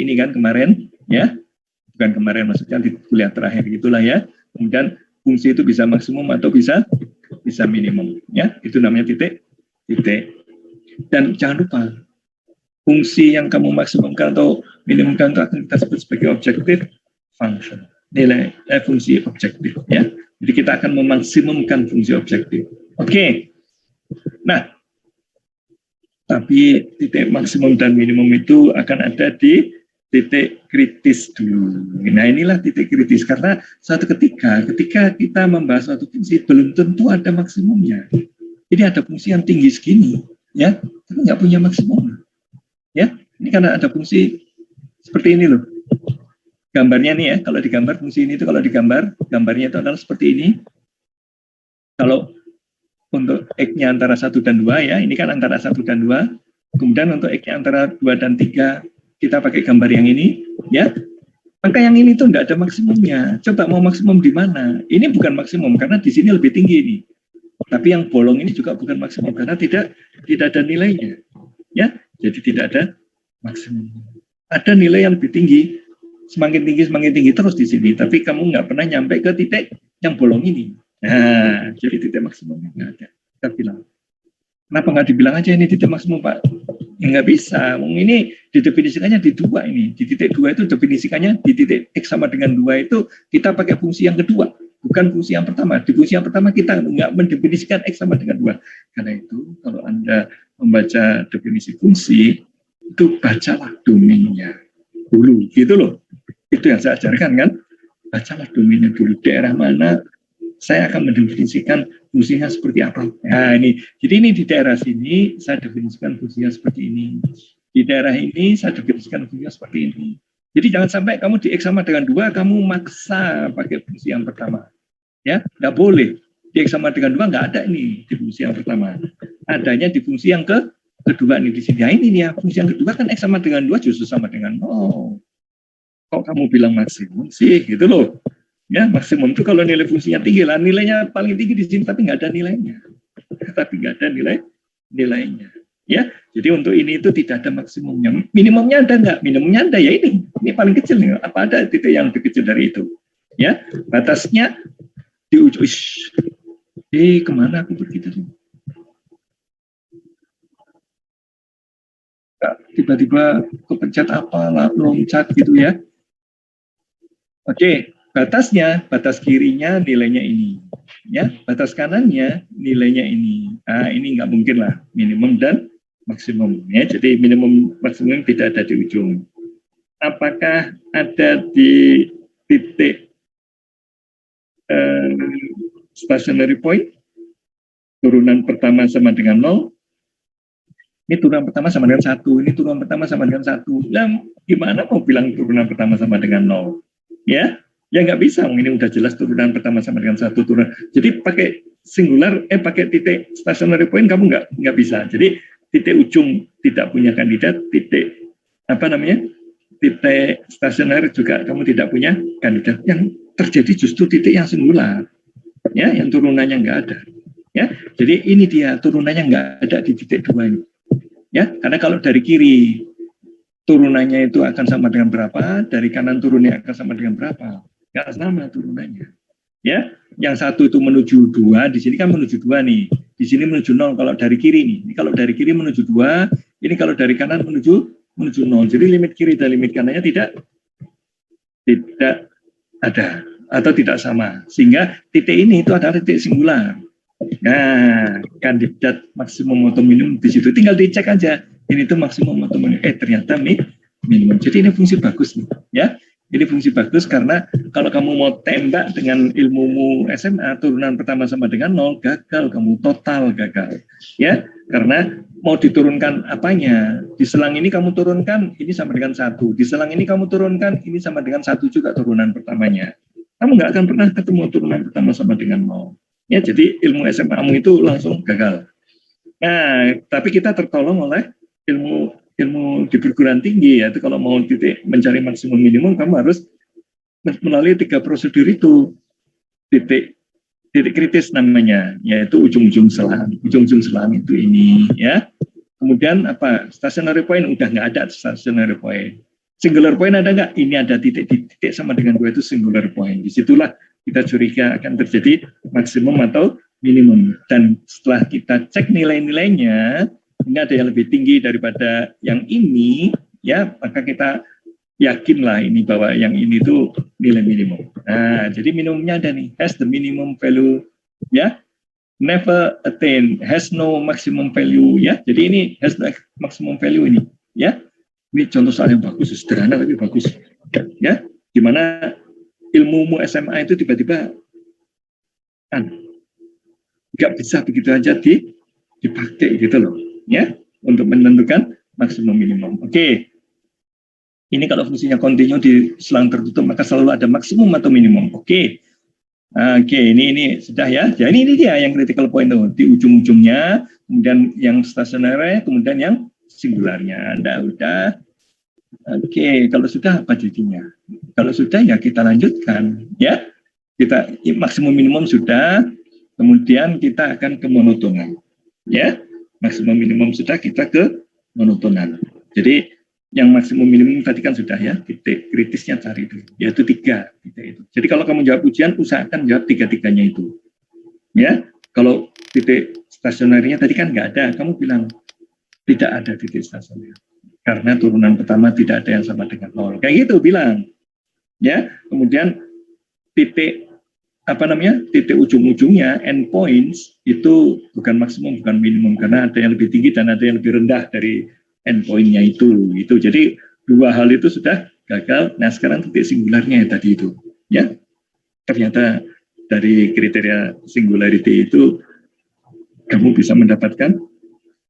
ini kan kemarin, ya, bukan kemarin maksudnya di kuliah terakhir gitulah ya. Kemudian fungsi itu bisa maksimum atau bisa minimum, ya. Itu namanya titik. Dan jangan lupa fungsi yang kamu maksimumkan atau minimumkan itu akan kita sebut sebagai objective function, nilai fungsi objektif, ya. Jadi kita akan memaksimumkan fungsi objektif. Oke. Nah, tapi titik maksimum dan minimum itu akan ada di titik kritis dulu. Nah, inilah titik kritis karena suatu ketika kita membahas suatu fungsi belum tentu ada maksimumnya. Jadi ada fungsi yang tinggi segini, ya, tapi nggak punya maksimum. Ya, ini karena ada fungsi seperti ini loh. Gambarnya nih ya, kalau digambar fungsi ini itu kalau digambar, gambarnya itu adalah seperti ini. Kalau untuk X-nya antara 1 dan 2 ya, ini kan antara 1 dan 2. Kemudian untuk X-nya antara 2 dan 3, kita pakai gambar yang ini, ya. Maka yang ini tuh nggak ada maksimumnya. Coba mau maksimum di mana? Ini bukan maksimum, karena di sini lebih tinggi ini. Tapi yang bolong ini juga bukan maksimum, karena tidak ada nilainya. Ya, jadi tidak ada maksimum. Ada nilai yang lebih tinggi, semakin tinggi terus di sini. Tapi kamu nggak pernah nyampe ke titik yang bolong ini. Nah, jadi titik maksimumnya nggak ada. Kita bilang, kenapa nggak dibilang aja ini titik maksimum, Pak? Ya, nggak bisa. Ini didefinisikannya di 2 ini. Di titik 2 itu definisikannya di titik X sama dengan 2 itu kita pakai fungsi yang kedua, bukan fungsi yang pertama. Di fungsi yang pertama kita nggak mendefinisikan X sama dengan 2. Karena itu kalau Anda membaca definisi fungsi, itu bacalah domainnya dulu, gitu loh. Itu yang saya ajarkan kan, bacalah domainnya dulu, daerah mana saya akan mendefinisikan fungsinya seperti apa. Nah ini, jadi ini di daerah sini saya definisikan fungsinya seperti ini, di daerah ini saya definisikan fungsinya seperti ini. Jadi jangan sampai kamu di X sama dengan 2, kamu maksa pakai fungsi yang pertama, ya, nggak boleh. Di X sama dengan 2 nggak ada ini di fungsi yang pertama, adanya di fungsi yang kedua nih di sini. Nah, ini nih ya, fungsi yang kedua kan X sama dengan 2 justru sama dengan 0. Kok kamu bilang maksimum sih, gitu loh. Ya, maksimum itu kalau nilai fungsinya tinggi lah, nilainya paling tinggi di sini, tapi nggak ada nilainya. Tapi nggak ada nilainya. Ya, jadi untuk ini itu tidak ada maksimumnya. Minimumnya ada nggak? Minimumnya ada ya ini. Ini paling kecil nih. Apa ada titik yang lebih kecil dari itu? Ya, batasnya di ujung. Kemana aku pergi tadi? Tiba-tiba kepencet apa, loncat gitu ya. Oke, batasnya, batas kirinya nilainya ini, ya. Batas kanannya nilainya ini. Nah, ini nggak mungkin lah, minimum dan maksimum. Ya, jadi minimum maksimum tidak ada di ujung. Apakah ada di titik stationary point? Turunan pertama sama dengan 0. Ini turunan pertama sama dengan 1, ini turunan pertama sama dengan 1. Nah, gimana mau bilang turunan pertama sama dengan 0? Ya, nggak bisa. Ini udah jelas turunan pertama sama dengan 1 turunan. Jadi pakai singular, pakai titik stationary point kamu nggak bisa. Jadi titik ujung tidak punya kandidat, titik titik stationary juga kamu tidak punya kandidat. Yang terjadi justru titik yang singular, ya, yang turunannya nggak ada. Ya, jadi ini dia turunannya nggak ada di titik 2 ini. Ya, karena kalau dari kiri turunannya itu akan sama dengan berapa, dari kanan turunnya akan sama dengan berapa, nggak sama turunannya. Ya, yang satu itu menuju 2, di sini kan menuju 2 nih, di sini menuju 0 kalau dari kiri nih. Ini kalau dari kiri menuju 2, ini kalau dari kanan menuju 0. Jadi limit kiri dan limit kanannya tidak ada atau tidak sama, sehingga titik ini itu adalah titik singular. Nah, kandidat maksimum atau minimum di situ tinggal dicek aja. Ini tuh maksimum atau minimum. Ternyata minimum. Jadi ini fungsi bagus nih, ya. Ini fungsi bagus karena kalau kamu mau tembak dengan ilmumu SMA, turunan pertama sama dengan 0, gagal, kamu total gagal. Ya, karena mau diturunkan apanya? Di selang ini kamu turunkan, ini sama dengan 1. Di selang ini kamu turunkan, ini sama dengan 1 juga turunan pertamanya. Kamu nggak akan pernah ketemu turunan pertama sama dengan 0. Ya, jadi ilmu SMA-mu itu langsung gagal. Nah, tapi kita tertolong oleh ilmu di perguruan tinggi, yaitu kalau mau mencari maksimum minimum, kamu harus melalui 3 prosedur itu. Titik kritis namanya, yaitu ujung-ujung selang. Ujung-ujung selang itu ini, ya. Kemudian apa? Stationary point udah nggak ada stationary point. Singular point ada nggak? Ini ada titik sama dengan 2 itu singular point. Disitulah kita curiga akan terjadi maksimum atau minimum. Dan setelah kita cek nilai-nilainya, ini ada yang lebih tinggi daripada yang ini, ya, maka kita yakinlah ini bahwa yang ini tuh nilai minimum. Nah, jadi minimumnya ada nih, has the minimum value, ya, never attain, has no maximum value, ya. Jadi ini has the maximum value ini, ya. Ini contoh soal yang bagus, sederhana tapi bagus, ya. Gimana ilmu SMA itu tiba-tiba kan nggak bisa begitu aja dipakai gitu loh, ya, untuk menentukan maksimum minimum. Oke. Ini kalau fungsinya kontinu di selang tertutup maka selalu ada maksimum atau minimum. Oke. Oke, ini sudah ya. Jadi ini dia yang critical point itu di ujung-ujungnya, kemudian yang stasioner, kemudian yang singularnya. Udah. Oke, kalau sudah apa jadinya? Kalau sudah ya kita lanjutkan, ya. Kita maksimum minimum sudah, kemudian kita akan ke monotonan, ya. Maksimum minimum sudah, kita ke monotonan. Jadi yang maksimum minimum tadi kan sudah ya, titik kritisnya cari itu, yaitu 3 titik itu. Jadi kalau kamu jawab ujian, usahakan jawab 3-3-nya itu, ya. Kalau titik stasionernya tadi kan nggak ada, kamu bilang tidak ada titik stasioner karena turunan pertama tidak ada yang sama dengan 0, kayak gitu bilang, ya. Kemudian titik titik ujung-ujungnya endpoints itu bukan maksimum, bukan minimum, karena ada yang lebih tinggi dan ada yang lebih rendah dari endpoint-nya itu. Jadi 2 hal itu sudah gagal. Nah, sekarang titik singularnya tadi itu, ya. Ternyata dari kriteria singularity itu kamu bisa mendapatkan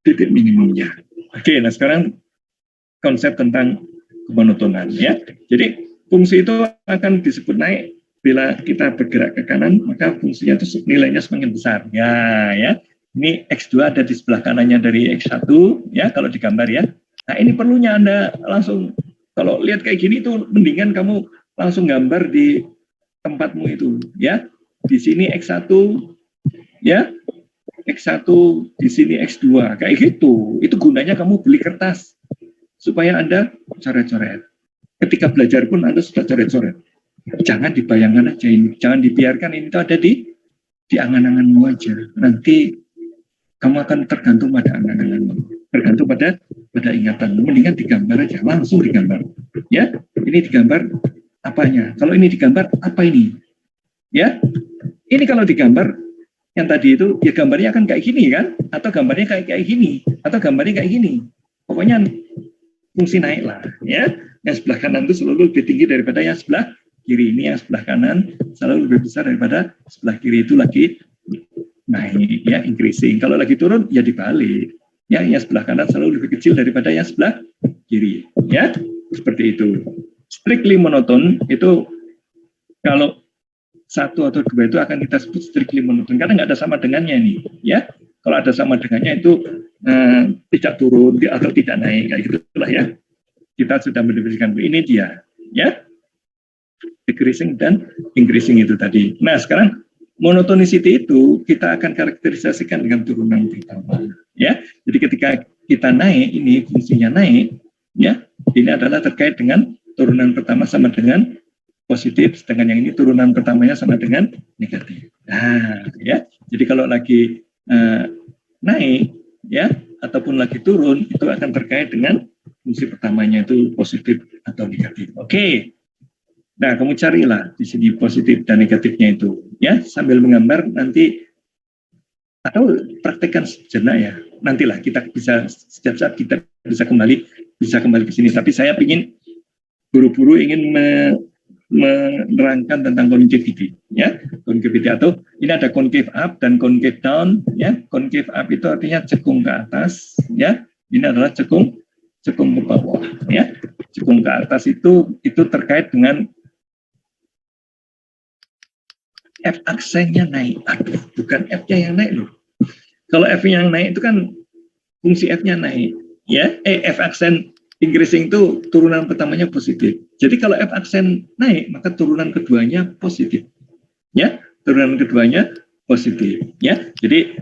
titik minimumnya. Oke, nah sekarang konsep tentang kemonotonan, ya. Jadi fungsi itu akan disebut naik bila kita bergerak ke kanan, maka fungsinya itu nilainya semakin besar. Ya. Ini X2 ada di sebelah kanannya dari X1, ya, kalau digambar ya. Nah, ini perlunya Anda langsung, kalau lihat kayak gini tuh mendingan kamu langsung gambar di tempatmu itu, ya. Di sini X1, ya. X1, di sini X2, kayak gitu. Itu gunanya kamu beli kertas supaya Anda coret-coret. Ketika belajar pun Anda sudah coret-coret. Jangan dibayangkan aja ini, jangan dibiarkan ini itu ada di angan-anganmu aja. Nanti kamu akan tergantung pada angan-anganmu, tergantung pada ingatanmu. Mendingan digambar aja, langsung digambar. Ya, ini digambar apanya? Kalau ini digambar apa ini? Ya, ini kalau digambar yang tadi itu, ya gambarnya akan kayak gini kan? Atau gambarnya kayak gini? Atau gambarnya kayak gini? Pokoknya fungsi naik lah, ya. Yang sebelah kanan itu selalu lebih tinggi daripada yang sebelah kiri. Ini yang sebelah kanan selalu lebih besar daripada sebelah kiri, itu lagi naik, ya, increasing. Kalau lagi turun, ya dibalik. Ya, yang sebelah kanan selalu lebih kecil daripada yang sebelah kiri, ya. Seperti itu. Strictly monoton itu kalau 1 atau 2 itu akan kita sebut strictly monoton karena nggak ada sama dengannya nih, ya. Kalau ada sama dengannya itu tidak turun atau tidak naik, kayak gitulah ya. Kita sudah mendefinisikan ini dia, ya. Decreasing dan increasing itu tadi. Nah, sekarang monotonicity itu kita akan karakterisasikan dengan turunan pertama, ya. Jadi ketika kita naik, ini fungsinya naik, ya. Ini adalah terkait dengan turunan pertama sama dengan positif, sedangkan yang ini turunan pertamanya sama dengan negatif. Nah, ya. Jadi kalau lagi naik, ya, ataupun lagi turun, itu akan terkait dengan fungsi pertamanya itu positif atau negatif. Oke. Nah, kamu carilah di sini positif dan negatifnya itu, ya, sambil menggambar nanti atau praktekkan sejenak ya. Nantilah kita bisa setiap saat kita bisa kembali ke sini. Tapi saya ingin buru-buru ingin menerangkan tentang concavity, ya. Concavity atau ini ada concave up dan concave down, ya. Concave up itu artinya cekung ke atas, ya. Ini adalah cekung ke bawah, ya. Cekung ke atas itu terkait dengan F aksennya naik. Aduh, bukan F-nya yang naik loh. Kalau F-nya yang naik itu kan fungsi F-nya naik, ya. F aksen increasing itu turunan pertamanya positif. Jadi kalau F aksen naik, maka turunan keduanya positif. Ya, turunan keduanya positif, ya. Jadi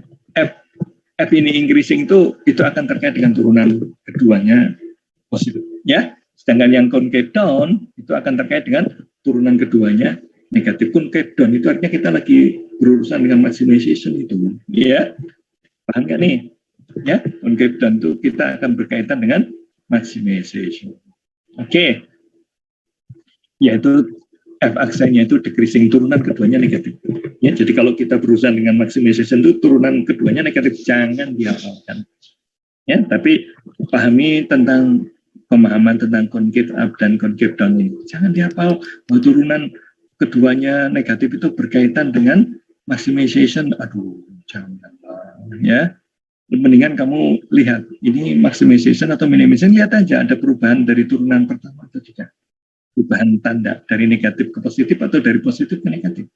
F ini increasing itu akan terkait dengan turunan keduanya positif, ya. Sedangkan yang concave down itu akan terkait dengan turunan keduanya negatif. Concave down itu artinya kita lagi berurusan dengan maximization itu, ya. Paham nggak nih? Ya, concave down itu kita akan berkaitan dengan maximization. Oke. Yaitu f-aksenya itu decreasing, turunan keduanya negatif. Ya, jadi kalau kita berurusan dengan maximization itu turunan keduanya negatif, jangan dihafalkan. Ya, tapi pahami tentang pemahaman tentang concave up dan concave down ini. Jangan dihafal bahwa turunan keduanya negatif itu berkaitan dengan maximization. Aduh, jangan. Ya, mendingan kamu lihat ini maximization atau minimization, lihat aja ada perubahan dari turunan pertama atau tidak. Perubahan tanda dari negatif ke positif atau dari positif ke negatif.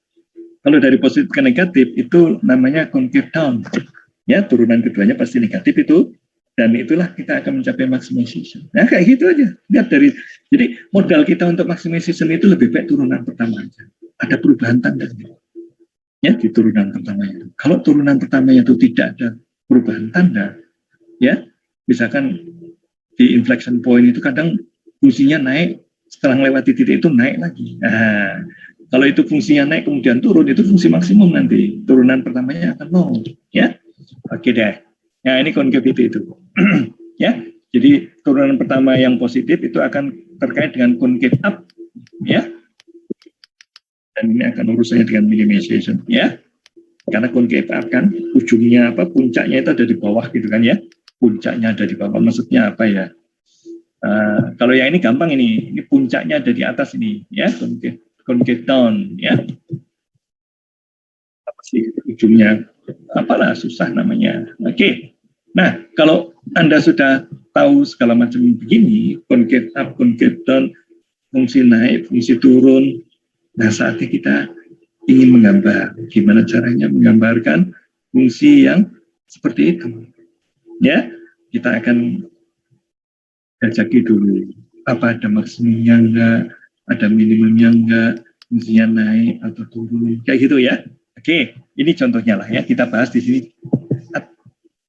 Kalau dari positif ke negatif itu namanya concave down. Ya, turunan keduanya pasti negatif itu, dan itulah kita akan mencapai maximization. Nah, kayak gitu aja. Lihat dari, jadi modal kita untuk maximization itu lebih baik turunan pertama aja. Ada perubahan tanda. Ya, di turunan pertama itu. Kalau turunan pertama itu tidak ada perubahan tanda, ya, misalkan di inflection point itu kadang fungsinya naik, setelah melewati titik itu naik lagi. Nah, kalau itu fungsinya naik kemudian turun, itu fungsi maksimum nanti. Turunan pertamanya akan nol. Ya, oke deh. Nah, ini concavity itu. Ya, jadi turunan pertama yang positif itu akan terkait dengan concave up. Ya, dan ini akan urusannya dengan minimization. Ya, karena concave up kan ujungnya apa, puncaknya itu ada di bawah gitu kan ya. Puncaknya ada di bawah, maksudnya apa ya? Kalau yang ini gampang, ini puncaknya ada di atas ini, ya, concave down, ya. Apa sih ujungnya? Apalah, susah namanya. Oke. Nah, kalau Anda sudah tahu segala macam begini, concave up, concave down, fungsi naik, fungsi turun, nah saatnya kita ingin menggambar. Gimana caranya menggambarkan fungsi yang seperti itu? Ya, kita akan jajaki dulu, apa ada maksimumnya enggak, ada minimumnya enggak, fungsinya naik atau turun, kayak gitu ya. Oke, ini contohnya lah ya, kita bahas di sini.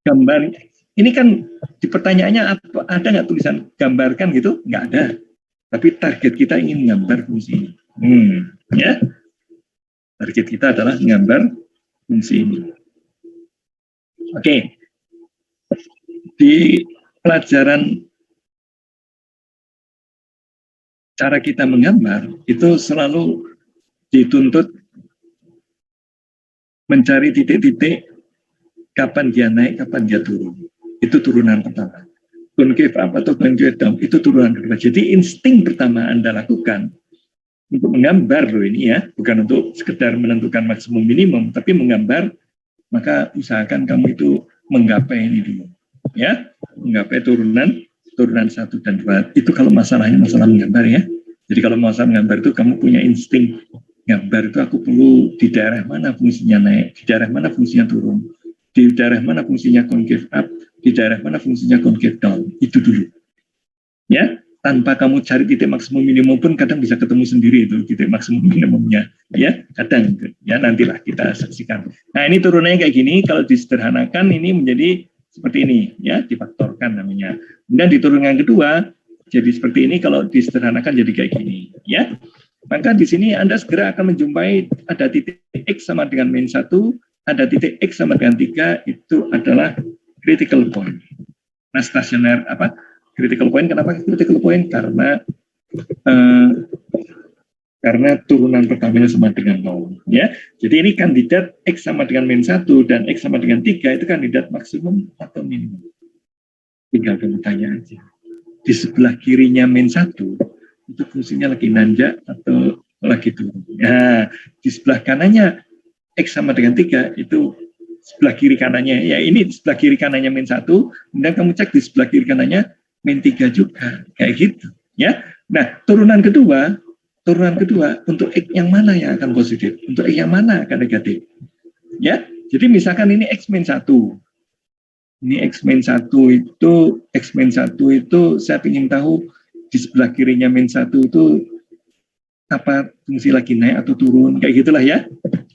Gambar, ini kan di pertanyaannya apa, ada nggak tulisan gambarkan gitu? Nggak ada. Tapi target kita ingin menggambar fungsi ini. Ya, target kita adalah menggambar fungsi ini. Oke, di pelajaran cara kita menggambar itu selalu dituntut mencari titik-titik kapan dia naik, kapan dia turun. Itu turunan pertama. Concave up atau concave down itu turunan kedua. Jadi insting pertama Anda lakukan untuk menggambar loh ini ya, bukan untuk sekedar menentukan maksimum minimum, tapi menggambar, maka usahakan kamu itu menggapai ini dulu. Ya, menggapai turunan 1 dan 2. Itu kalau masalahnya masalah menggambar ya. Jadi kalau masalah menggambar itu kamu punya insting. Gambar itu aku perlu di daerah mana fungsinya naik, di daerah mana fungsinya turun, di daerah mana fungsinya concave up, di daerah mana fungsinya concave down. Itu dulu. Ya, tanpa kamu cari titik maksimum minimum pun kadang bisa ketemu sendiri itu titik maksimum minimumnya. Ya, kadang ya nantilah kita saksikan. Nah, ini turunannya kayak gini. Kalau disederhanakan ini menjadi seperti ini ya, difaktorkan namanya. Kemudian di turunan kedua jadi seperti ini, kalau disederhanakan jadi kayak gini ya. Maka di sini Anda segera akan menjumpai ada titik X sama dengan min 1, ada titik X sama dengan 3, itu adalah critical point. Nah, stasioner apa? Critical point, kenapa critical point? Karena turunan pertamanya sama dengan 0 ya. Jadi ini kandidat X sama dengan min 1 dan X sama dengan 3 itu kandidat maksimum atau minimum. Tinggal kamu tanya aja. Di sebelah kirinya min 1 itu fungsinya lagi nanjak atau lagi turun. Nah, di sebelah kanannya X sama dengan 3 itu sebelah kiri kanannya. Ya, ini sebelah kiri kanannya min 1, kemudian kamu cek di sebelah kiri kanannya min 3 juga. Kayak gitu, ya. Nah, turunan kedua untuk X yang mana yang akan positif? Untuk X yang mana akan negatif? Ya. Jadi misalkan ini X min 1. Ini X min 1 itu saya ingin tahu di sebelah kirinya min 1 itu apa fungsi lagi naik atau turun, kayak gitulah ya.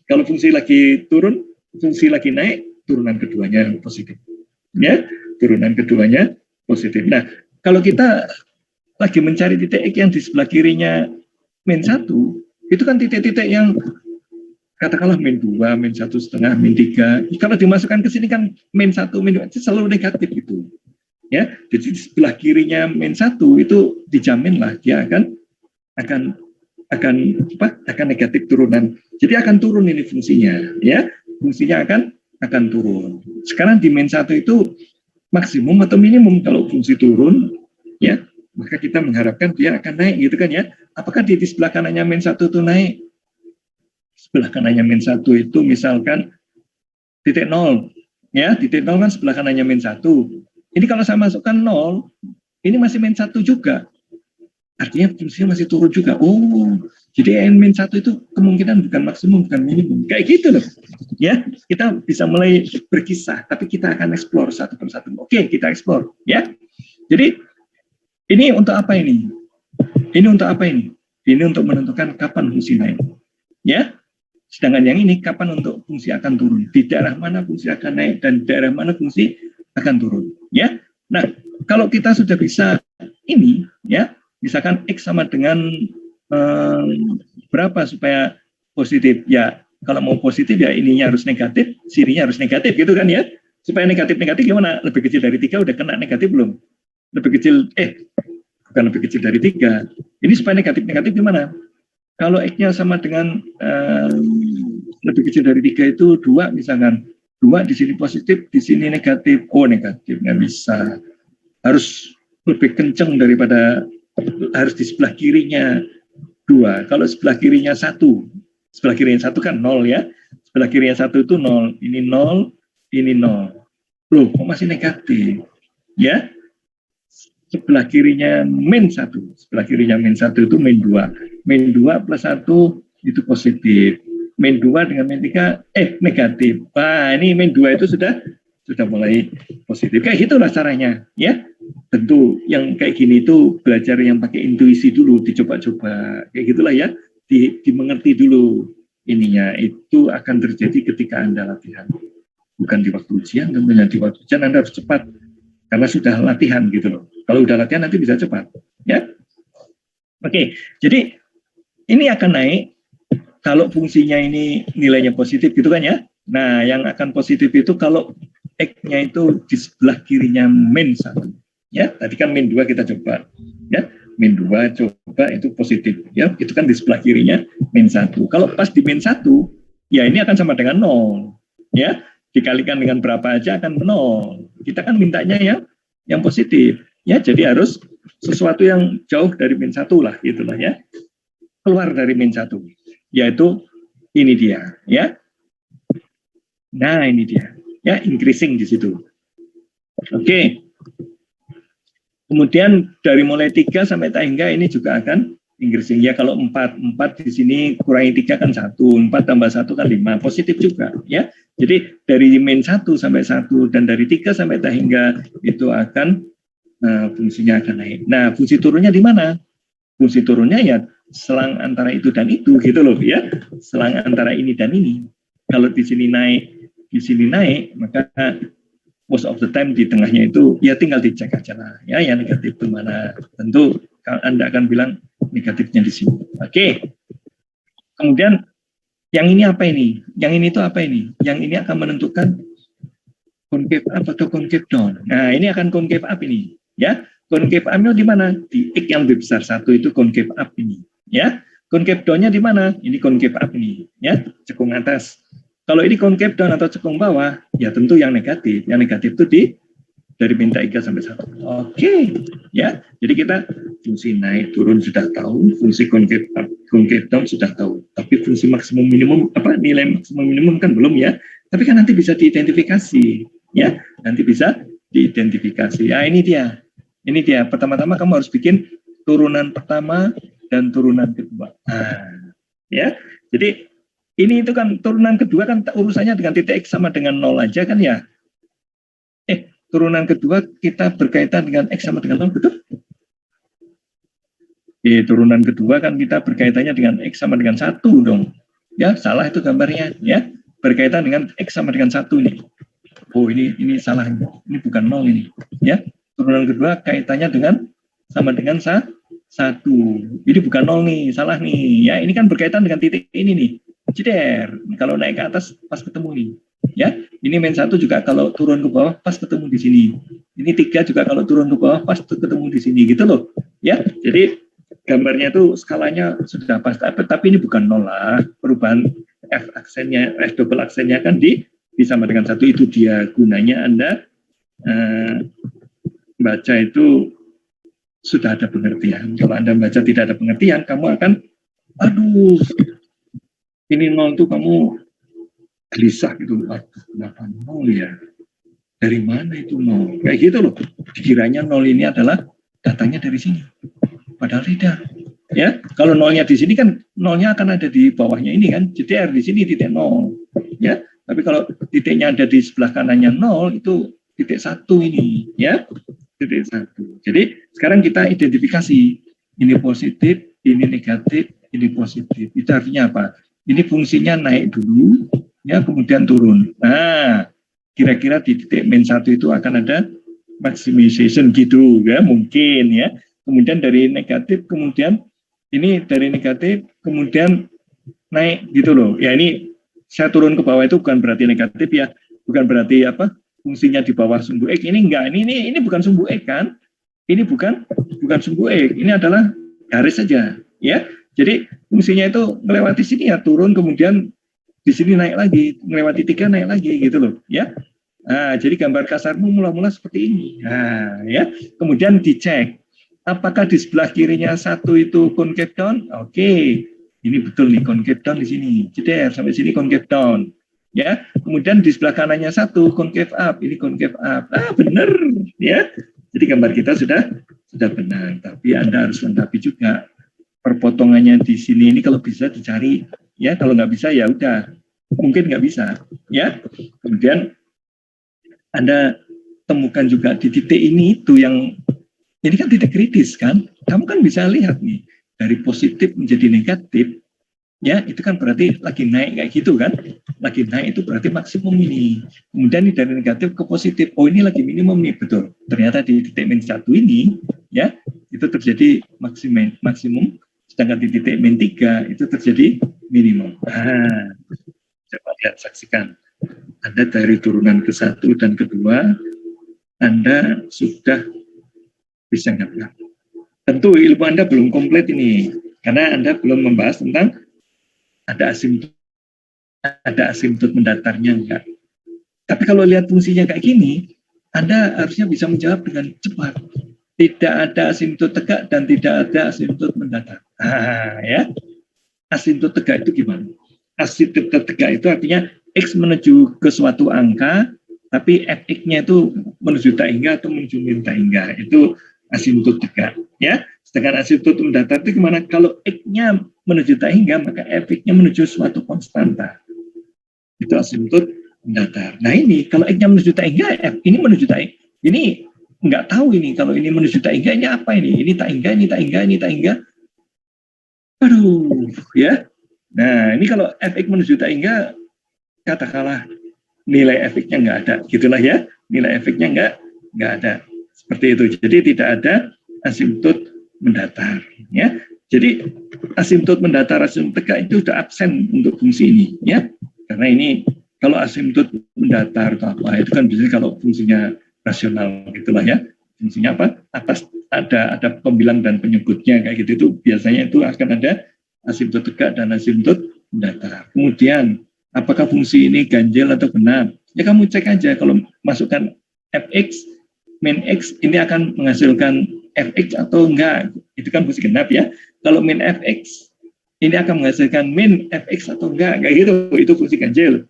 Kalau fungsi lagi turun, fungsi lagi naik, turunan keduanya positif. Ya, turunan keduanya positif. Nah, kalau kita lagi mencari titik X yang di sebelah kirinya min 1, itu kan titik-titik yang katakanlah min 2, min 1,5, min 3. Kalau dimasukkan ke sini kan min 1, min 2 itu selalu negatif itu. Ya, jadi di sebelah kirinya min 1 itu dijaminlah dia akan akan negatif turunan. Jadi akan turun ini fungsinya, ya. Fungsinya akan turun. Sekarang di min 1 itu maksimum atau minimum. Kalau fungsi turun, ya, maka kita mengharapkan dia akan naik gitu kan ya. Apakah di sebelah kanannya min 1 itu naik? Sebelah kanannya min 1 itu misalkan titik 0, ya, titik 0 kan sebelah kanannya min 1. Ini kalau saya masukkan 0, ini masih min 1 juga. Artinya fungsinya masih turun juga. Oh, jadi n min 1 itu kemungkinan bukan maksimum, bukan minimum. Kayak gitu loh. Ya, kita bisa mulai berkisah, tapi kita akan explore satu persatu. Oke, kita explore, ya. Jadi ini untuk apa ini? Ini untuk apa ini? Ini untuk menentukan kapan fungsi naik. Ya. Sedangkan yang ini kapan untuk fungsi akan turun. Di daerah mana fungsi akan naik dan daerah mana fungsi akan turun. Ya. Nah, kalau kita sudah bisa ini, ya, misalkan X sama dengan berapa supaya positif? Ya, kalau mau positif ya ininya harus negatif, sirinya harus negatif gitu kan ya. Supaya negatif-negatif gimana? Lebih kecil dari 3 udah kena negatif belum? Lebih kecil, bukan lebih kecil dari 3. Ini supaya negatif-negatif gimana? Kalau X-nya sama dengan lebih kecil dari 3 itu 2 misalkan. 2 di sini positif, di sini negatif. Oh, negatif, nggak bisa. Harus lebih kenceng daripada, harus di sebelah kirinya 2. Kalau sebelah kirinya 1, sebelah kirinya 1 kan 0 ya. Sebelah kirinya 1 itu 0. Ini 0, ini 0. Loh, kok masih negatif? Ya. Sebelah kirinya min 1. Sebelah kirinya min 1 itu min 2. Min 2 plus 1 itu positif. Min 2 dengan min 3, negatif. Wah, ini min 2 itu sudah mulai positif. Kayak gitulah caranya, ya. Tentu yang kayak gini itu belajar yang pakai intuisi dulu, dicoba-coba. Kayak gitulah ya, dimengerti dulu ininya. Itu akan terjadi ketika Anda latihan. Bukan di waktu ujian, tentunya di waktu ujian Anda harus cepat. Karena sudah latihan gitu loh. Kalau udah latihan nanti bisa cepat, ya. Oke, jadi ini akan naik kalau fungsinya ini nilainya positif gitu kan ya. Nah, yang akan positif itu kalau X-nya itu di sebelah kirinya min 1. Ya, tadi kan min 2 kita coba. Ya, min 2 coba itu positif. Ya, itu kan di sebelah kirinya min 1. Kalau pas di min 1, ya ini akan sama dengan 0. Ya, dikalikan dengan berapa aja akan 0. Kita kan mintanya yang positif. Ya, jadi harus sesuatu yang jauh dari min 1 lah, gitulah ya. Keluar dari min 1. Yaitu ini dia, ya. Nah, ini dia. Ya, increasing di situ. Oke. Kemudian dari mulai 3 sampai tak hingga ini juga akan increasing. Ya, kalau 4 di sini kurangi 3 kan 1, 4 tambah 1 kan 5, positif juga, ya. Jadi dari min 1 sampai 1 dan dari 3 sampai tak hingga itu akan fungsinya akan naik. Nah, fungsi turunnya di mana? Fungsi turunnya ya selang antara itu dan itu gitu loh ya. Selang antara ini dan ini. Kalau di sini naik, maka most of the time di tengahnya itu ya tinggal dicek aja lah ya, yang negatif itu mana. Tentu Anda akan bilang negatifnya di sini. Oke. Kemudian yang ini apa ini? Yang ini tuh apa ini? Yang ini akan menentukan concave up atau concave down. Nah, ini akan concave up ini. Ya, concave up-nya di mana? Di X yang lebih besar 1 itu concave up ini, ya. Concave down-nya di mana? Ini concave up ini, ya, cekung atas. Kalau ini concave down atau cekung bawah, ya tentu yang negatif. Yang negatif itu dari min 3 sampai 1. Oke, ya. Jadi kita fungsi naik turun sudah tahu, fungsi concave up, concave down sudah tahu. Tapi fungsi maksimum minimum nilai maksimum minimum kan belum ya. Tapi kan nanti bisa diidentifikasi, ya. Nanti bisa diidentifikasi. Ya, ini dia. Ini dia. Pertama-tama kamu harus bikin turunan pertama dan turunan kedua. Nah, ya. Jadi ini itu kan turunan kedua kan urusannya dengan titik X sama dengan 0 aja kan ya. Turunan kedua kita berkaitan dengan X sama dengan 0, betul? Turunan kedua kan kita berkaitannya dengan X sama dengan 1 dong. Ya, salah itu gambarnya ya. Berkaitan dengan X sama dengan 1 nih. Oh, ini salah. Ini bukan 0 ini, ya. Turunan kedua kaitannya dengan sama dengan 1. Ini bukan 0 nih, salah nih. Ya, ini kan berkaitan dengan titik ini nih. Jeder. Kalau naik ke atas pas ketemu nih. Ya, ini min 1 juga kalau turun ke bawah pas ketemu di sini. Ini 3 juga kalau turun ke bawah pas ketemu di sini gitu loh. Ya, jadi gambarnya itu skalanya sudah pas, tapi ini bukan 0 lah. Perubahan F aksennya, F double aksennya kan sama dengan 1. Itu dia gunanya Anda baca itu sudah ada pengertian. Kalau Anda baca tidak ada pengertian, kamu akan, aduh, ini 0 itu kamu gelisah gitu. Aduh, kenapa 0 ya? Dari mana itu 0? Kayak gitu loh. Dikiranya 0 ini adalah datanya dari sini. Padahal tidak. Ya, kalau 0-nya di sini kan 0-nya akan ada di bawahnya ini kan. JDR di sini titik 0. Ya, tapi kalau titiknya ada di sebelah kanannya 0 itu titik 1 ini, ya. Titik 1. Jadi sekarang kita identifikasi ini positif, ini negatif, ini positif. Itu artinya apa? Ini fungsinya naik dulu, ya, kemudian turun. Nah, kira-kira di titik min 1 itu akan ada maximization gitu, ya, mungkin ya. Kemudian dari negatif, kemudian ini dari negatif, kemudian naik gitu loh. Ya, ini saya turun ke bawah itu bukan berarti negatif ya, bukan berarti apa fungsinya di bawah sumbu X. Ini enggak, ini bukan sumbu X kan? Ini bukan sumbu X. Ini adalah garis saja, ya. Jadi fungsinya itu melewati sini ya, turun, kemudian di sini naik lagi, melewati 3 naik lagi gitu loh, ya. Nah, jadi gambar kasarmu mula-mula seperti ini. Nah, ya. Kemudian dicek apakah di sebelah kirinya 1 itu concave down? Oke. Ini betul nih, concave down di sini. Jeder sampai sini concave down. Ya, kemudian di sebelah kanannya 1 concave up. Ini concave up. Ah, benar, ya. Jadi gambar kita sudah benar. Tapi Anda harus lengkapi juga perpotongannya di sini. Ini kalau bisa dicari, ya. Kalau nggak bisa ya udah. Mungkin nggak bisa, ya. Kemudian Anda temukan juga di titik ini itu yang ini kan titik kritis kan. Kamu kan bisa lihat nih dari positif menjadi negatif, ya itu kan berarti lagi naik kayak gitu kan. Lagi naik itu berarti maksimum ini. Kemudian ini dari negatif ke positif. Oh ini lagi minimum nih, betul. Ternyata di titik min 1 ini, ya itu terjadi maksimum. Sedangkan di titik min 3 itu terjadi minimum. Nah, coba lihat, saksikan. Anda dari turunan ke 1 dan kedua, Anda sudah bisa nggak? Tentu ilmu Anda belum komplit ini, karena Anda belum membahas tentang ada asimptot mendatarnya enggak. Tapi kalau lihat fungsinya kayak gini, Anda harusnya bisa menjawab dengan cepat. Tidak ada asimptot tegak dan tidak ada asimptot mendatar. Nah, ya. Asimptot tegak itu gimana? Asimptot tegak itu artinya X menuju ke suatu angka, tapi fx-nya itu menuju tak hingga atau menuju min tak hingga. Itu asimptot tegak, ya. Sedangkan asimptot mendatar itu gimana? Kalau X-nya menuju tak hingga, maka fx-nya menuju suatu konstanta. Itu asimptot mendatar. Nah ini, kalau X-nya menuju tak hingga, F ini menuju tak hingga. Ini nggak tahu ini, kalau ini menuju tak hingga, ini apa ini? Ini tak hingga, ini tak hingga, ini tak hingga. Aduh, ya. Nah, ini kalau fx menuju tak hingga, katakanlah nilai fx-nya nggak ada. Gitulah ya, nilai fx-nya nggak ada. Seperti itu. Jadi tidak ada asimptot mendatar, ya. Jadi asimptot mendatar, asimptot tegak itu sudah absen untuk fungsi ini, ya. Karena ini kalau asimptot mendatar atau apa itu kan biasanya kalau fungsinya rasional gitulah ya. Fungsinya apa? Atas ada pembilang dan penyebutnya kayak gitu, itu biasanya itu akan ada asimptot tegak dan asimptot mendatar. Kemudian apakah fungsi ini ganjil atau benar? Ya kamu cek aja, kalau masukkan fx min x ini akan menghasilkan fx atau enggak, itu kan fungsi genap ya. Kalau min fx ini akan menghasilkan min fx atau enggak, kayak gitu, itu fungsi ganjil.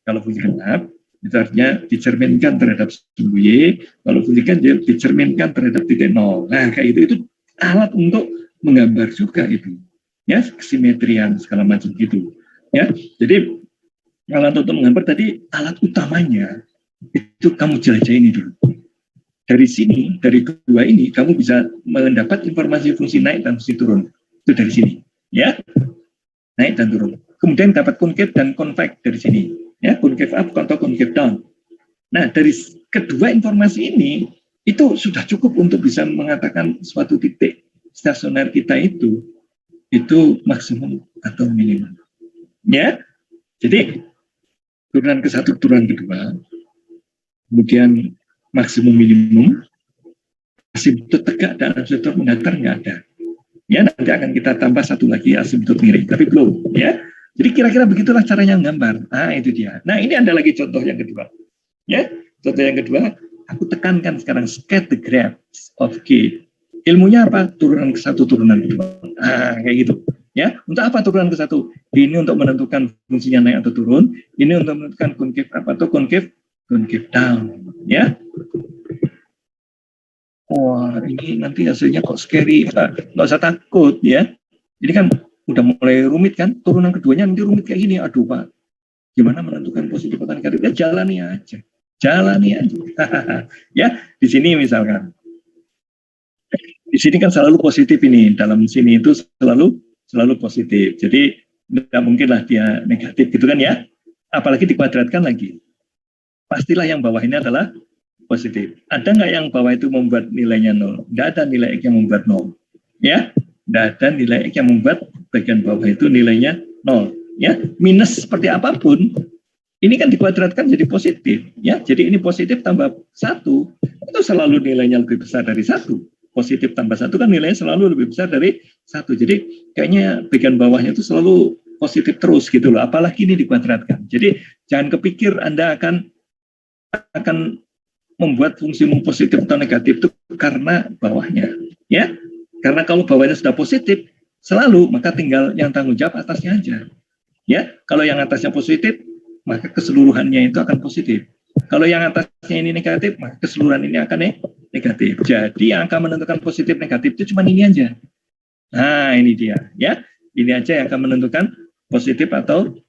Kalau fungsi genap itu artinya dicerminkan terhadap sumbu y, kalau fungsi ganjil dicerminkan terhadap titik nol. Nah kayak gitu, itu alat untuk menggambar juga itu, ya, kesimetrian segala macam gitu, ya. Jadi alat untuk menggambar tadi, alat utamanya itu kamu jelajah ini dulu. Dari sini, dari kedua ini, kamu bisa mendapat informasi fungsi naik dan fungsi turun. Itu dari sini, ya, naik dan turun. Kemudian dapat concave dan convex dari sini, ya, concave up atau concave down. Nah, dari kedua informasi ini, Itu sudah cukup untuk bisa mengatakan suatu titik stasioner kita itu maksimum atau minimum. Ya, jadi turunan ke satu, turunan kedua, kemudian maksimum minimum, asimtot tegak dan asimtot mendatar nggak ada. Ya, nanti akan kita tambah satu lagi asimtot miring, tapi belum. Ya, jadi kira-kira begitulah caranya menggambar. Nah, itu dia. Nah, ini ada lagi contoh yang kedua. Ya, contoh yang kedua, aku tekankan sekarang sketch the graphs of K. Ilmunya apa? Turunan ke satu, turunan kedua. Nah, kayak gitu. Ya, untuk apa turunan ke satu? Ini untuk menentukan fungsinya naik atau turun. Ini untuk menentukan concave up atau concave down. Ya. Wah, ini nanti hasilnya kok scary. Nggak usah takut ya. Ini kan udah mulai rumit kan. Turunan keduanya nanti rumit kayak gini. Aduh Pak, gimana menentukan positif atau negatif? Ya jalani aja. Ya, di sini misalkan. Di sini kan selalu positif ini. Dalam sini itu selalu positif. Jadi tidak mungkinlah dia negatif gitu kan ya. Apalagi dikuadratkan lagi. Pastilah yang bawah ini adalah positif. Ada nggak yang bawah itu membuat nilainya 0? Nggak ada nilai X yang membuat 0. Ya, nggak ada nilai X yang membuat bagian bawah itu nilainya 0. Ya, minus seperti apapun, ini kan dikuadratkan jadi positif. Ya, jadi ini positif tambah 1, itu selalu nilainya lebih besar dari 1. Positif tambah 1 kan nilainya selalu lebih besar dari 1. Jadi kayaknya bagian bawahnya itu selalu positif terus gitu loh. Apalagi ini dikuadratkan. Jadi jangan kepikir Anda akan membuat fungsi positif atau negatif itu karena bawahnya, ya. Karena kalau bawahnya sudah positif selalu, maka tinggal yang tanggung jawab atasnya aja, ya. Kalau yang atasnya positif, maka keseluruhannya itu akan positif. Kalau yang atasnya ini negatif, maka keseluruhan ini akan negatif. Jadi yang akan menentukan positif negatif itu cuma ini aja. Nah, ini dia, ya. Ini aja yang akan menentukan positif atau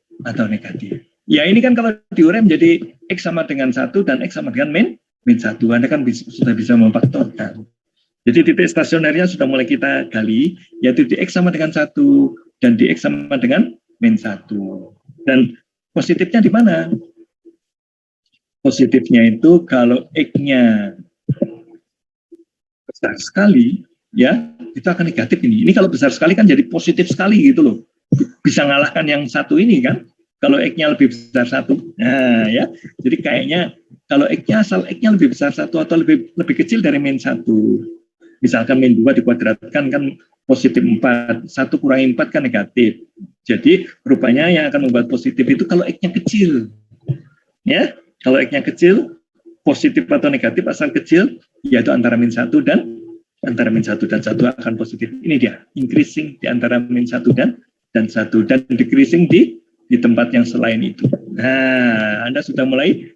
negatif. Ya, ini kan kalau diurem jadi X sama dengan 1 dan X sama dengan min 1. Anda kan sudah bisa memfaktorkan. Jadi titik stasionernya sudah mulai kita gali, yaitu di X sama dengan 1 dan di X sama dengan min 1. Dan positifnya di mana? Positifnya itu kalau X-nya besar sekali, ya, itu akan negatif ini. Ini kalau besar sekali kan jadi positif sekali gitu loh. Bisa ngalahkan yang satu ini kan. Kalau X-nya lebih besar 1. Nah, ya. Jadi kayaknya kalau X-nya asal X-nya lebih besar 1 atau lebih kecil dari min 1. Misalkan min 2 dikuadratkan kan positif 4. 1 kurangi 4 kan negatif. Jadi rupanya yang akan membuat positif itu kalau X-nya kecil. Ya, kalau X-nya kecil, positif atau negatif asal kecil, yaitu antara min 1 dan 1 akan positif. Ini dia, increasing di antara min 1 dan 1 dan decreasing di tempat yang selain itu. Nah, Anda sudah mulai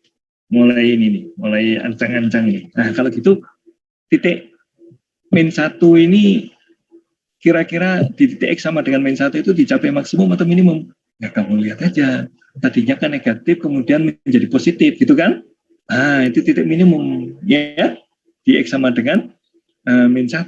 ini nih, mulai ancang-ancang nih. Nah, kalau gitu titik min 1 ini kira-kira di titik X sama dengan min 1 itu dicapai maksimum atau minimum? Ya, kamu lihat aja. Tadinya kan negatif, kemudian menjadi positif, gitu kan? Nah, itu titik minimum, ya. Di X sama dengan min 1.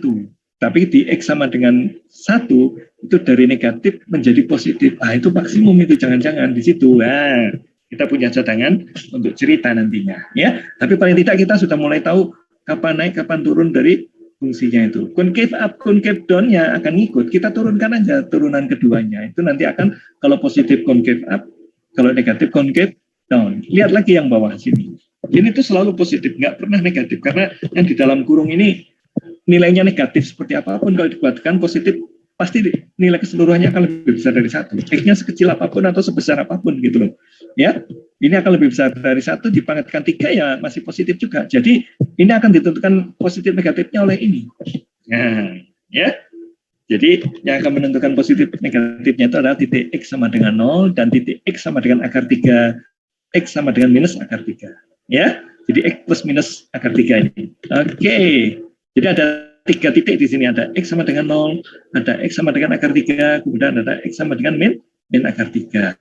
Tapi di X sama dengan 1, itu dari negatif menjadi positif. Ah, itu maksimum itu, jangan-jangan di situ. Nah, kita punya cadangan untuk cerita nantinya, ya. Tapi paling tidak kita sudah mulai tahu kapan naik, kapan turun dari fungsinya itu. Concave up, concave down-nya akan ngikut. Kita turunkan aja turunan keduanya. Itu nanti akan, kalau positif concave up, kalau negatif concave down. Lihat lagi yang bawah sini. Ini tuh selalu positif, nggak pernah negatif. Karena yang di dalam kurung ini nilainya negatif seperti apapun, kalau dibuatkan positif, pasti nilai keseluruhannya akan lebih besar dari 1. X-nya sekecil apapun atau sebesar apapun gitu loh. Ya, ini akan lebih besar dari 1, dipangkatkan 3 ya masih positif juga. Jadi ini akan ditentukan positif negatifnya oleh ini. Nah, ya. Jadi yang akan menentukan positif negatifnya itu adalah titik X sama dengan 0 dan titik X sama dengan akar 3, X sama dengan minus akar 3. Ya, jadi X plus minus akar 3 ini. Oke. Jadi ada 3 titik di sini, ada X sama dengan 0, ada X sama dengan akar 3, kemudian ada X sama dengan min akar 3.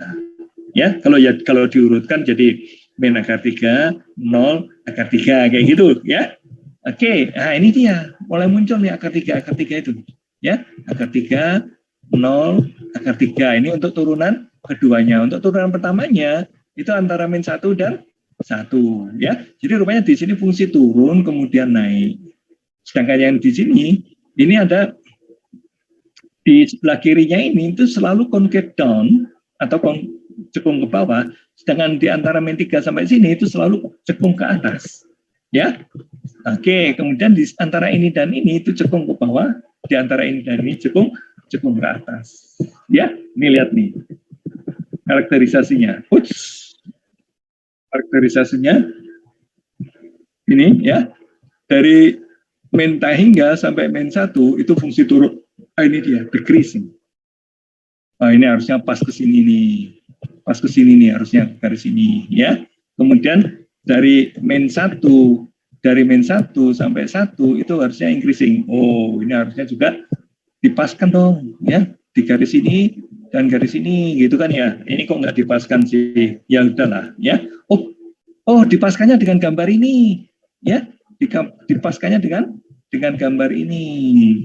Ya, kalau diurutkan jadi min akar 3, 0, akar 3, kayak gitu, ya. Oke, nah ini dia, mulai muncul nih akar 3 itu. Ya, akar 3, 0, akar 3. Ini untuk turunan keduanya. Untuk turunan pertamanya, itu antara min 1 dan 1 ya. Jadi rupanya di sini fungsi turun kemudian naik. Sedangkan yang di sini ini ada di sebelah kirinya ini itu selalu concave down atau cekung ke bawah, sedangkan di antara min 3 sampai sini itu selalu cekung ke atas. Ya. Oke, kemudian di antara ini dan ini itu cekung ke bawah, di antara ini dan ini cekung ke atas. Ya, ini lihat nih. Karakterisasinya. Karakterisasinya ini ya. Dari min hingga sampai min 1 itu fungsi turun. Ini dia, decreasing. Ini harusnya pas ke sini nih. Pas ke sini nih harusnya garis ini ya. Kemudian dari min 1 sampai 1 itu harusnya increasing. Oh, ini harusnya juga dipaskan dong ya, di garis ini dan garis ini gitu kan ya. Ini kok nggak dipaskan sih? Ya udahlah ya. Oh, dipaskannya dengan gambar ini ya. Dipaskannya dengan gambar ini.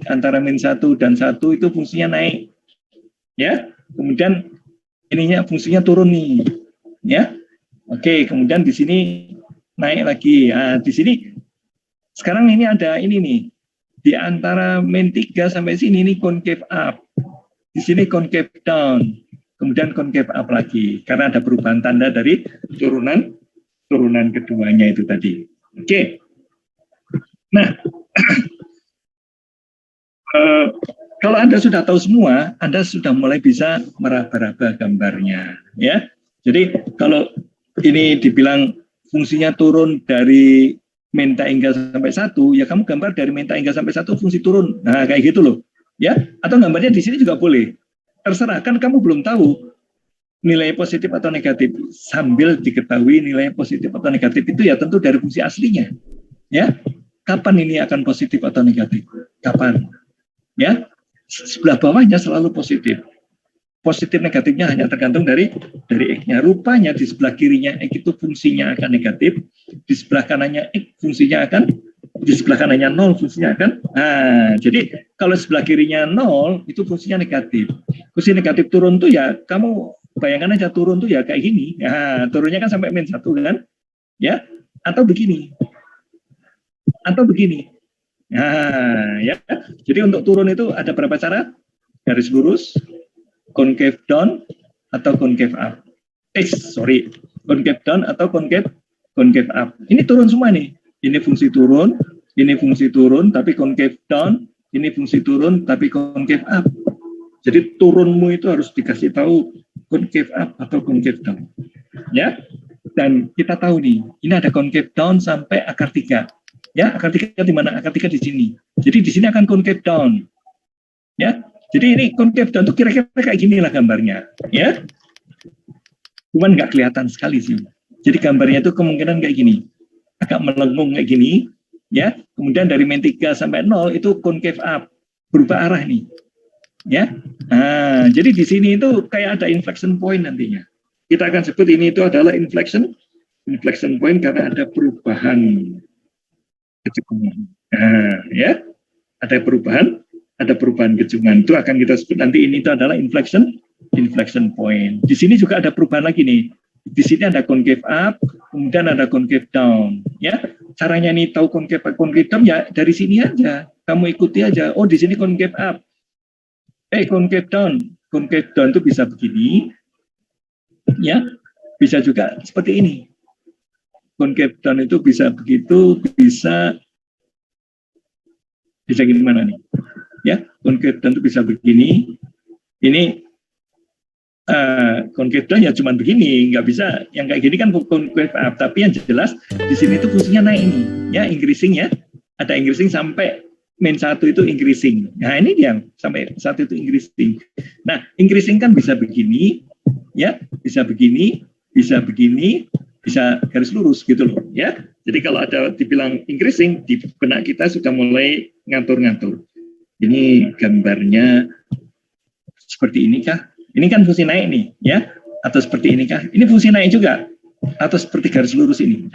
Antara min 1 dan 1 itu fungsinya naik. Ya. Kemudian ininya fungsinya turun nih. Ya. Oke, kemudian di sini naik lagi. Nah, di sini sekarang ini ada ini nih. Di antara min 3 sampai sini ini concave up. Di sini concave down. Kemudian concave up lagi karena ada perubahan tanda dari turunan keduanya itu tadi. Oke. Nah, kalau Anda sudah tahu semua, Anda sudah mulai bisa meraba-raba gambarnya, ya. Jadi kalau ini dibilang fungsinya turun dari min hingga sampai 1, ya kamu gambar dari min hingga sampai 1 fungsi turun. Nah, kayak gitu loh, ya. Atau gambarnya di sini juga boleh. Terserah, kan kamu belum tahu nilai positif atau negatif. Sambil diketahui nilai positif atau negatif itu ya tentu dari fungsi aslinya, ya. Kapan ini akan positif atau negatif? Kapan? Ya, sebelah bawahnya selalu positif. Positif negatifnya hanya tergantung dari X-nya. Rupanya di sebelah kirinya X itu fungsinya akan negatif, di sebelah kanannya X fungsinya akan, di sebelah kanannya 0 fungsinya akan. Nah, jadi kalau sebelah kirinya 0 itu fungsinya negatif. Fungsi negatif turun tuh ya kamu bayangkan aja turun tuh ya kayak gini. Nah, turunnya kan sampai min 1 kan? Ya, atau begini. Nah, ya. Jadi untuk turun itu ada berapa cara? Garis lurus, concave down atau concave up. Concave down atau concave up. Ini turun semua nih. Ini fungsi turun, tapi concave down, ini fungsi turun tapi concave up. Jadi turunmu itu harus dikasih tahu concave up atau concave down. Ya. Dan kita tahu nih, ini ada concave down sampai akar 3. Ya, akar 3 di mana? Akar 3 di sini. Jadi di sini akan concave down. Ya. Jadi ini concave down itu kira-kira kayak gini lah gambarnya, ya. Cuman nggak kelihatan sekali sih. Jadi gambarnya itu kemungkinan kayak gini. Agak melengkung kayak gini, ya. Kemudian dari min 3 sampai 0 itu concave up, berubah arah nih. Ya. Nah, jadi di sini itu kayak ada inflection point nantinya. Kita akan sebut ini itu adalah inflection point karena ada perubahan kecekungan. Nah, ya, ada perubahan kecungan. Itu akan kita sebut nanti ini itu adalah inflection point. Di sini juga ada perubahan lagi nih. Di sini ada concave up, kemudian ada concave down. Ya, caranya nih tahu concave down ya dari sini aja. Kamu ikuti aja. Oh, di sini concave up. Concave down. Concave down itu bisa begini. Ya, bisa juga seperti ini. Concave down itu bisa begitu, bisa gimana nih? Ya, concave down itu bisa begini. Ini concave down ya cuma begini, nggak bisa. Yang kayak gini kan concave up, tapi yang jelas di sini itu fungsinya naik ini, ya increasing ya. Ada increasing sampai min 1 itu increasing. Nah ini yang sampai 1 itu increasing. Nah increasing kan bisa begini, ya, bisa begini, bisa garis lurus gitu loh, ya. Jadi kalau ada dibilang increasing, di benak kita sudah mulai ngatur-ngatur. Ini gambarnya seperti ini kah? Ini kan fungsi naik nih, ya. Atau seperti ini kah? Ini fungsi naik juga. Atau seperti garis lurus ini.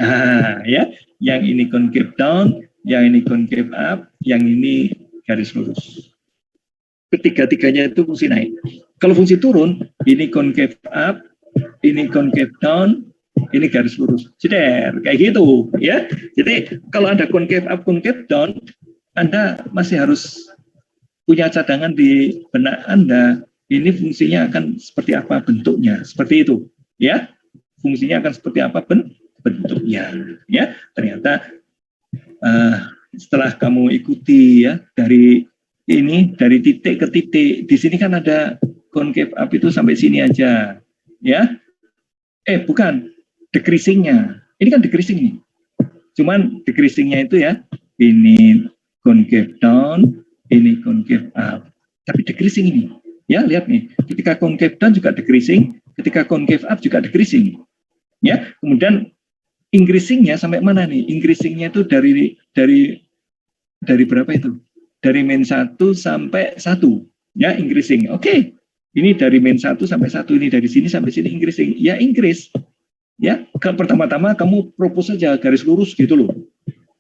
Ya. Yang ini concave down, yang ini concave up, yang ini garis lurus. Ketiga-tiganya itu fungsi naik. Kalau fungsi turun, ini concave up, ini concave down, ini garis lurus, jeder, kayak gitu, ya. Jadi kalau ada concave up, concave down, Anda masih harus punya cadangan di benak Anda. Ini fungsinya akan seperti apa bentuknya, seperti itu, ya. Fungsinya akan seperti apa bentuknya, ya. Ternyata setelah kamu ikuti ya dari titik ke titik, di sini kan ada concave up itu sampai sini aja, ya. Bukan, decreasing-nya. Ini kan decreasing nih. Cuman decreasing-nya itu ya, ini concave down, ini concave up. Tapi decreasing ini, ya lihat nih, ketika concave down juga decreasing, ketika concave up juga decreasing. Ya, kemudian increasing-nya sampai mana nih? Increasing-nya itu dari berapa itu? Dari min 1 sampai 1. Ya, increasing. Oke. Ini dari min 1 sampai 1, ini dari sini sampai sini increasing. Ya, increase. Ya, pertama-tama kamu propose saja garis lurus gitu loh.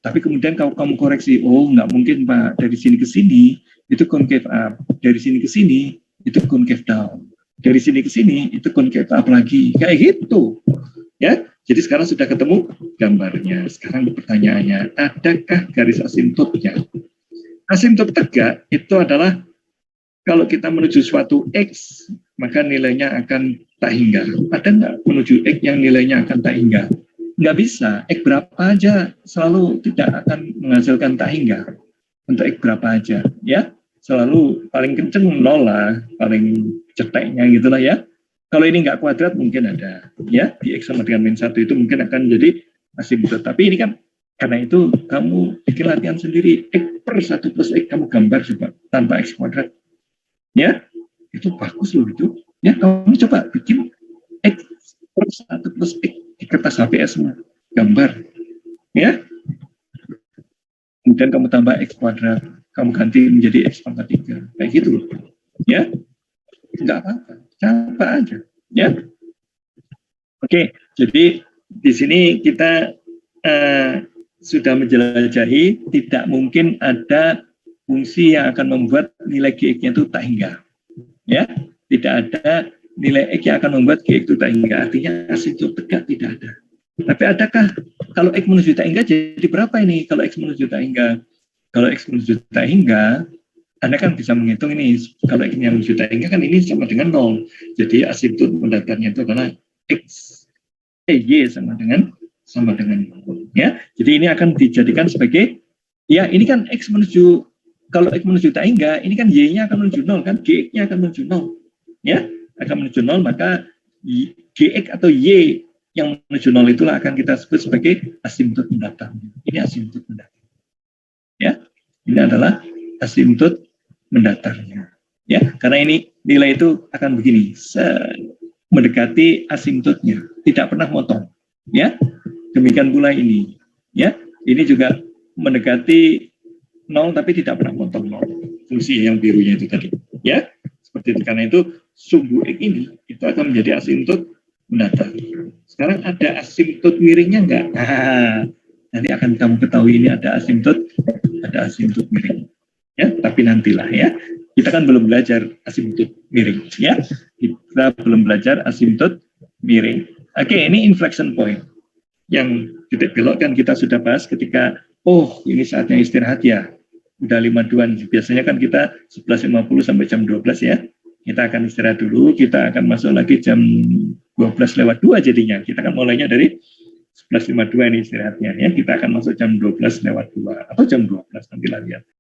Tapi kemudian kamu koreksi, oh nggak mungkin Pak, dari sini ke sini itu concave up, dari sini ke sini itu concave down, dari sini ke sini itu concave up lagi, kayak gitu. Ya, jadi sekarang sudah ketemu gambarnya. Sekarang pertanyaannya, adakah garis asimptotnya? Asimptot tegak itu adalah kalau kita menuju suatu X, maka nilainya akan tak hingga. Ada nggak menuju X yang nilainya akan tak hingga? Nggak bisa. X berapa aja selalu tidak akan menghasilkan tak hingga. Untuk X berapa aja, ya. Selalu paling kenceng 0 lah, paling ceteknya gitulah ya. Kalau ini nggak kuadrat mungkin ada, ya. Di X sama dengan min 1 itu mungkin akan jadi asimptot. Tapi ini kan, karena itu kamu bikin latihan sendiri. X per 1 plus X kamu gambar coba tanpa X kuadrat. Ya, itu bagus loh itu. Ya, kamu coba bikin X per 1 plus X di kertas HPS semua, gambar. Ya, kemudian kamu tambah X kuadrat, kamu ganti menjadi X pangkat 3. Kayak gitu loh. Ya, nggak apa-apa, coba aja. Ya, oke. Jadi di sini kita sudah menjelajahi tidak mungkin ada fungsi yang akan membuat nilai Gx-nya itu tak hingga. Ya, tidak ada nilai X yang akan membuat Gx itu tak hingga. Artinya asimptot tegak tidak ada. Tapi adakah kalau X menuju tak hingga jadi berapa ini? Kalau X menuju tak hingga, kalau X menuju tak hingga, Anda kan bisa menghitung ini. Kalau X yang menuju tak hingga kan ini sama dengan 0. Jadi asimptot mendatarnya itu adalah X, Y sama dengan 0. Ya, jadi ini akan dijadikan sebagai, ya ini kan X menuju, kalau X menuju tak hingga, ini kan Y-nya akan menuju 0 kan, Gx-nya akan menuju 0. Ya, akan menuju 0, maka Gx atau Y yang menuju 0 itulah akan kita sebut sebagai asimptot mendatar. Ini asimptot mendatar. Ya, ini adalah asimptot mendatarnya. Ya, karena ini nilai itu akan begini, mendekati asimptotnya, tidak pernah motong. Ya, demikian pula ini. Ya, ini juga mendekati 0 tapi tidak pernah motong 0. Fungsi yang birunya itu tadi. Ya, seperti itu. Karena itu sumbu X ini itu akan menjadi asimptot mendatar. Sekarang ada asimptot miringnya enggak? Nanti akan kamu ketahui ini ada asimptot miring. Ya, tapi nantilah ya. Kita kan belum belajar asimptot miring, ya. Kita belum belajar asimptot miring. Oke, ini inflection point. Yang titik belok kan kita sudah bahas ketika, ini saatnya istirahat ya. Udah 5:02, biasanya kan kita 11.50 sampai jam 12 ya. Kita akan istirahat dulu, kita akan masuk lagi jam 12:02 jadinya. Kita kan mulainya dari 11.52 ini istirahatnya ya. Kita akan masuk jam 12:02 atau jam 12 nanti lihat.